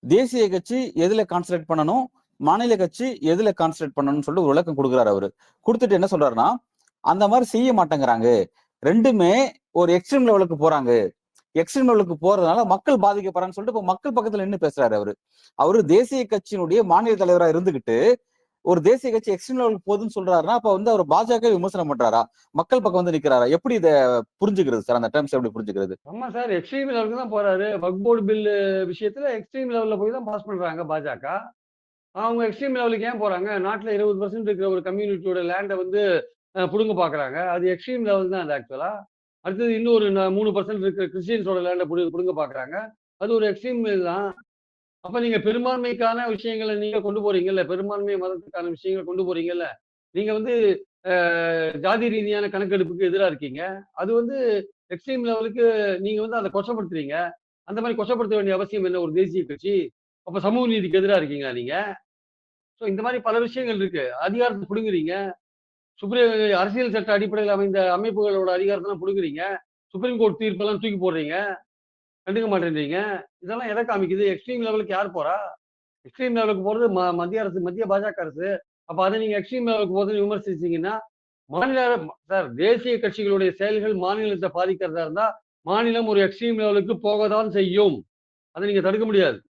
தேசிய கட்சி எதுல கான்சன்ட்ரேட் பண்ணணும், மாநில கட்சி எதுல கான்சன்ட்ரேட் பண்ணணும்னு சொல்லிட்டு ஒரு விளக்கம் கொடுக்குறாரு அவரு. குடுத்துட்டு என்ன சொல்றாருன்னா, அந்த மாதிரி செய்ய மாட்டேங்கிறாங்க. 2மே ஒரு எக்ஸ்ட்ரீம் லெவலுக்கு போறாங்க. எக்ஸ்ட்ரீம் லெவலுக்கு போறதுனால மக்கள் பாதிக்கப்படுறான்னு சொல்லிட்டு இப்ப மக்கள் பக்கத்துல நின்னு பேசுறாரு அவரு. அவரு தேசிய கட்சியினுடைய மாநில தலைவரா இருந்துகிட்டு, ஒரு தேசிய கட்சி எக்ஸ்ட்ரீம் லெவலுக்கு போகுதுன்னு சொல்றாருன்னா, அப்ப வந்து அவர் பாஜக விமர்சனம் பண்றாரா? மக்கள் பக்கம் வந்து நிக்கிறாரா? எப்படி இத புரிஞ்சுக்கிறது சார்? அந்த டெர்ம்ஸ் எப்படி புரிஞ்சுக்கிறது? ஆமா சார். எக்ஸ்ட்ரீம் லெவலுக்கு தான் போறாரு. வக்ஃப் போர்டு பில்லு விஷயத்துல எக்ஸ்ட்ரீம் லெவல்ல போய் தான் பாஸ் பண்றாங்க பாஜக. அவங்க எக்ஸ்ட்ரீம் லெவலுக்கு ஏன் போறாங்க? நாட்டுல 20% இருக்கிற ஒரு கம்யூனிட்டியோட லேண்ட வந்து புடுங்க பார்க்குறாங்க. அது எக்ஸ்ட்ரீம் லெவல் தான் அது ஆக்சுவலா. அடுத்தது இன்னும் ஒரு 3% இருக்கிற கிறிஸ்டியன்ஸோட லேண்ட புடுங்க பார்க்குறாங்க. அது ஒரு எக்ஸ்ட்ரீம் தான். அப்ப நீங்க பெரும்பான்மைக்கான விஷயங்கள நீங்க கொண்டு போறீங்கல்ல. பெரும்பான்மை மதத்துக்கான விஷயங்கள கொண்டு போறீங்கல்ல. நீங்க வந்து அ ஜாதி ரீதியான கணக்கெடுப்புக்கு எதிரா இருக்கீங்க. அது வந்து எக்ஸ்ட்ரீம் லெவலுக்கு நீங்க வந்து அத கொச்சப்படுத்துறீங்க. அந்த மாரி கொச்சப்படுத்த வேண்டிய அவசியம் என்ன ஒரு தேசிய கட்சி? அப்ப சமூக நீதிக்கு எதிரா இருக்கீங்களா நீங்க? சோ இந்த மாரி பல விஷயங்கள் இருக்கு. அதிகாரத்த புடுங்குறீங்க. அரசியல் சட்ட அடிப்படையில் அமைந்த அமைப்புகளோட அதிகாரத்தலாம் புடுங்குறீங்க. சுப்ரீம் கோர்ட் தீர்ப்பெல்லாம் தூக்கி போடுறீங்க. கண்டுக்க மாட்டேன்றீங்க. இதெல்லாம் எத காமிக்குது? எக்ஸ்ட்ரீம் லெவலுக்கு யார் போறா? எக்ஸ்ட்ரீம் லெவலுக்கு போறது மத்திய அரசு, மத்திய பாஜக அரசு. அப்ப அத நீங்க எக்ஸ்ட்ரீம் லெவலுக்கு போகுதுன்னு விமர்சிச்சீங்கன்னா, மாநில சார் தேசிய கட்சிகளுடைய செயல்கள் மாநிலத்த பாதிக்கிறதா இருந்தா, மாநிலம் ஒரு எக்ஸ்ட்ரீம் லெவலுக்கு போக தான் செய்யும். அத நீங்க தடுக்க முடியாது.